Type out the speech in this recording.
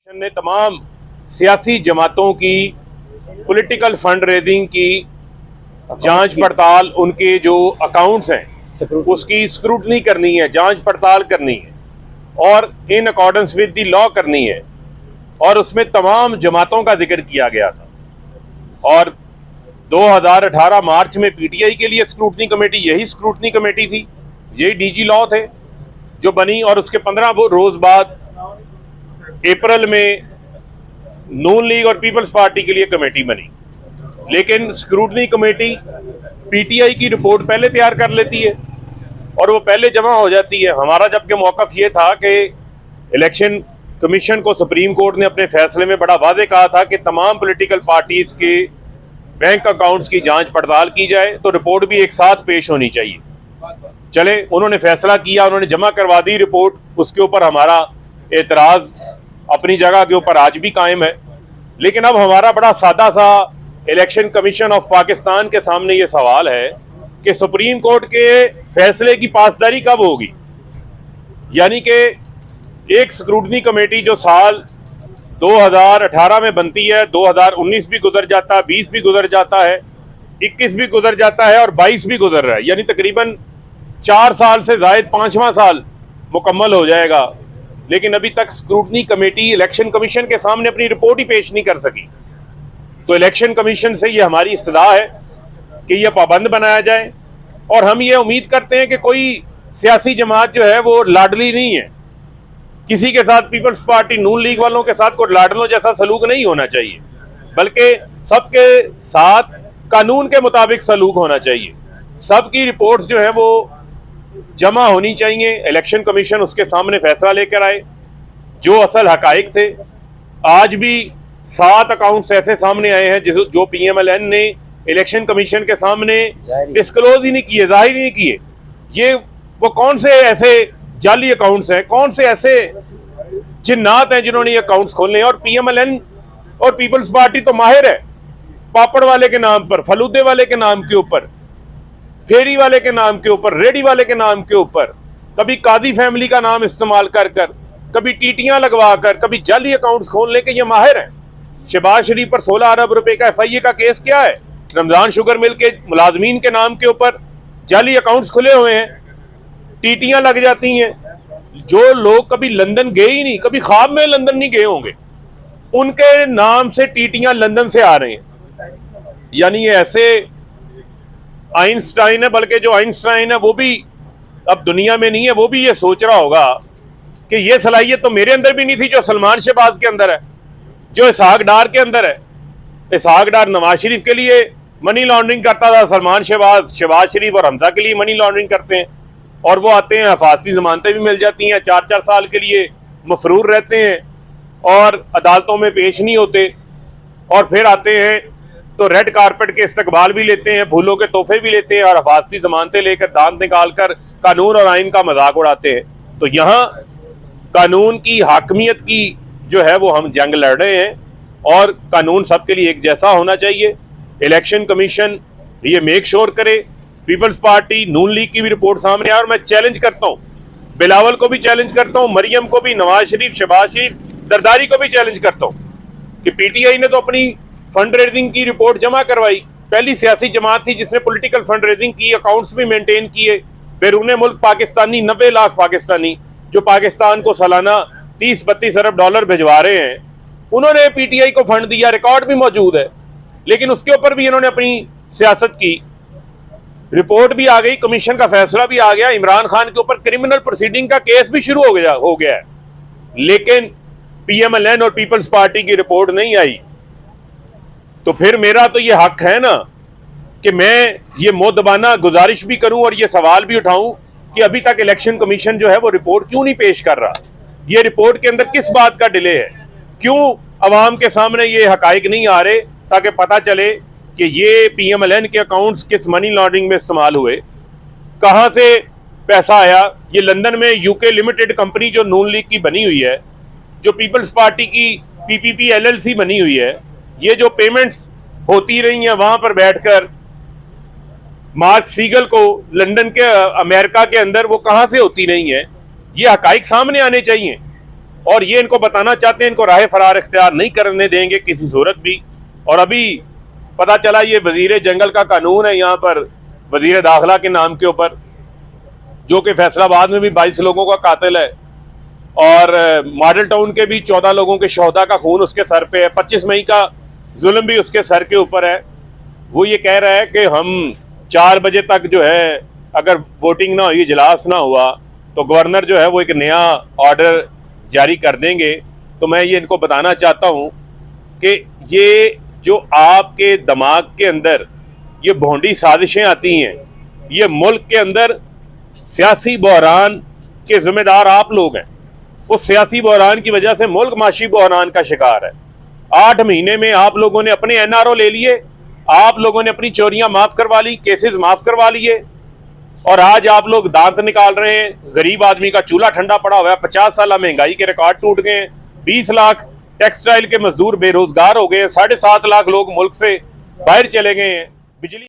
ने तमाम सियासी जमातों की पॉलिटिकल फंड रेजिंग की जांच पड़ताल, उनके जो अकाउंट्स हैं उसकी स्क्रूटनी करनी है, जांच पड़ताल करनी है और in accordance with the law करनी है। और उसमें तमाम जमातों का जिक्र किया गया था। और 2018 मार्च में पीटीआई के लिए स्क्रूटनी कमेटी, यही स्क्रूटनी कमेटी थी, यही डीजी लॉ थे जो बनी। और उसके 15 रोज बाद अप्रैल में नून लीग और पीपल्स पार्टी के लिए कमेटी बनी। लेकिन स्क्रूटनी कमेटी पीटीआई की रिपोर्ट पहले तैयार कर लेती है और वो पहले जमा हो जाती है। हमारा जबकि मौक़िफ़ ये था कि इलेक्शन कमीशन को सुप्रीम कोर्ट ने अपने फैसले में बड़ा वाज़ेह कहा था कि तमाम पॉलिटिकल पार्टीज़ के बैंक अकाउंट्स की जांच पड़ताल की जाए, तो रिपोर्ट भी एक साथ पेश होनी चाहिए। चले, उन्होंने फैसला किया, उन्होंने जमा करवा दी रिपोर्ट। उसके ऊपर हमारा एतराज़ अपनी जगह के ऊपर आज भी कायम है। लेकिन अब हमारा बड़ा सादा सा इलेक्शन कमीशन ऑफ पाकिस्तान के सामने ये सवाल है कि सुप्रीम कोर्ट के फैसले की पासदारी कब होगी। यानी कि एक स्क्रूटनी कमेटी जो साल 2018 में बनती है, 2019 भी गुजर जाता है, 20 भी गुजर जाता है, 21 भी गुजर जाता है और 22 भी गुजर रहा है, यानी तकरीबन 4 साल से ज़ायद 5वां साल मुकम्मल हो जाएगा। लेकिन अभी तक स्क्रूटनी कमेटी इलेक्शन कमीशन के सामने अपनी रिपोर्ट ही पेश नहीं कर सकी। तो इलेक्शन कमीशन से ये हमारी इस्तदा है कि यह पाबंद बनाया जाए। और हम ये उम्मीद करते हैं कि कोई सियासी जमात जो है वो लाडली नहीं है, किसी के साथ पीपल्स पार्टी नून लीग वालों के साथ कोई लाडलों जैसा सलूक नहीं होना चाहिए, बल्कि सबके साथ कानून के मुताबिक सलूक होना चाहिए। सबकी रिपोर्ट्स जो है वो जमा होनी चाहिए, इलेक्शन कमीशन उसके सामने फैसला लेकर आए। जो असल हकाइक थे, आज भी 7 अकाउंट्स ऐसे सामने आए हैं जो पीएमएलएन ने इलेक्शन कमीशन के सामने डिस्क्लोज ही नहीं किए, जाहिर नहीं किए। ये वो कौन से ऐसे जाली अकाउंट्स हैं, कौन से ऐसे जिन्नात हैं जिन्होंने ये अकाउंट्स खोले हैं। और पीएमएलएन और पीपल्स पार्टी तो माहिर है पापड़ वाले के नाम पर, फलूदे वाले के नाम के ऊपर, फेरी वाले के नाम के ऊपर, रेडी वाले के नाम के ऊपर, कभी कादी फैमिली का नाम इस्तेमाल कर कर, कभी टीटियां लगवा कर, कभी जाली अकाउंट्स खोलने के ये माहिर हैं। शहबाज शरीफ पर 16 अरब रुपए का एफआईए का केस क्या है? रमजान शुगर मिल के मुलाजमीन के नाम के ऊपर जाली अकाउंट्स खुले हुए हैं, टीटियां लग जाती हैं। जो लोग कभी लंदन गए ही नहीं, कभी ख्वाब में लंदन नहीं गए होंगे, उनके नाम से टीटियां लंदन से आ रहे हैं। यानी ये ऐसे आइंस्टाइन है, बल्कि जो आइंस्टाइन है वो भी अब दुनिया में नहीं है, वो भी ये सोच रहा होगा कि ये सलाहियत तो मेरे अंदर भी नहीं थी जो सलमान शहबाज के अंदर है, जो इसहाक डार के अंदर है। इसहाक डार नवाज शरीफ के लिए मनी लॉन्ड्रिंग करता था, सलमान शहबाज शरीफ और हमजा के लिए मनी लॉन्ड्रिंग करते हैं। और वो आते हैं, हिफाजती जमानतें भी मिल जाती हैं, 4-4 साल के लिए मफरूर रहते हैं और अदालतों में पेश नहीं होते। और फिर आते हैं तो रेड कारपेट के इस्तकबाल भी लेते हैं, फूलों के तोहफे भी लेते हैं और हिफाजती जमानतें लेकर दांत निकाल कर कानून और आइन का मजाक उड़ाते हैं। तो यहाँ कानून की हाकमियत की जो है वो हम जंग लड़ रहे हैं और कानून सबके लिए एक जैसा होना चाहिए। इलेक्शन कमीशन ये मेक श्योर करे, पीपल्स पार्टी नून लीग की भी रिपोर्ट सामने आए। और मैं चैलेंज करता हूँ, बिलावल को भी चैलेंज करता हूँ, मरियम को भी, नवाज शरीफ, शहबाज शरीफ, जरदारी को भी चैलेंज करता हूँ कि पीटीआई ने तो अपनी फंड रेजिंग की रिपोर्ट जमा करवाई, पहली सियासी जमात थी जिसने पॉलिटिकल फंड रेजिंग की, अकाउंट्स भी मेंटेन किए। बैरून मुल्क पाकिस्तानी 90 लाख पाकिस्तानी जो पाकिस्तान को सालाना 30-32 अरब डॉलर भिजवा रहे हैं, उन्होंने पीटीआई को फंड दिया, रिकॉर्ड भी मौजूद है। लेकिन उसके ऊपर भी इन्होंने अपनी सियासत की, रिपोर्ट भी आ गई, कमीशन का फैसला भी आ गया, इमरान खान के ऊपर क्रिमिनल प्रोसीडिंग का केस भी शुरू हो गया है। लेकिन पीएमएलएन और पीपल्स पार्टी की रिपोर्ट नहीं आई। तो फिर मेरा तो ये हक है ना कि मैं ये मुद्दबाना गुजारिश भी करूं और ये सवाल भी उठाऊं कि अभी तक इलेक्शन कमीशन जो है वो रिपोर्ट क्यों नहीं पेश कर रहा। ये रिपोर्ट के अंदर किस बात का डिले है, क्यों अवाम के सामने ये हकाइक नहीं आ रहे ताकि पता चले कि ये पीएमएलएन के अकाउंट्स किस मनी लॉन्ड्रिंग में इस्तेमाल हुए, कहाँ से पैसा आया। ये लंदन में यूके लिमिटेड कंपनी जो नून लीग की बनी हुई है, जो पीपल्स पार्टी की पीपीपी एलएलसी बनी हुई है, ये जो पेमेंट्स होती रही हैं वहां पर बैठकर मार्क सीगल को लंदन के अमेरिका के अंदर, वो कहां से होती नहीं है। ये हकाइक सामने आने चाहिए। और ये इनको बताना चाहते हैं, इनको राह फरार इख्तियार नहीं करने देंगे किसी सूरत भी। और अभी पता चला ये वजीर जंगल का कानून है यहाँ पर वजीर दाखिला के नाम के ऊपर, जो कि फैसलाबाद में भी 22 लोगों का कातिल है और मॉडल टाउन के भी 14 लोगों के शोहदा का खून उसके सर पे है, 25 मई का जुल्म भी उसके सर के ऊपर है। वो ये कह रहा है कि हम 4 बजे तक जो है अगर वोटिंग ना हुई, इजलास ना हुआ, तो गवर्नर जो है वो एक नया ऑर्डर जारी कर देंगे। तो मैं ये इनको बताना चाहता हूँ कि ये जो आपके दिमाग के अंदर ये भोंडी साजिशें आती हैं, ये मुल्क के अंदर सियासी बहरान के जिम्मेदार आप लोग हैं। उस सियासी बहरान की वजह से मुल्क माशी बहरान का शिकार है। 8 महीने में आप लोगों ने अपने NRO ले लिए, आप लोगों ने अपनी चोरियां माफ करवा ली, केसेस माफ करवा लिए, और आज आप लोग दांत निकाल रहे हैं। गरीब आदमी का चूल्हा ठंडा पड़ा हुआ है, 50 साल महंगाई के रिकॉर्ड टूट गए हैं, 20 लाख टेक्सटाइल के मजदूर बेरोजगार हो गए हैं, 7.5 लाख लोग मुल्क से बाहर चले गए हैं। बिजली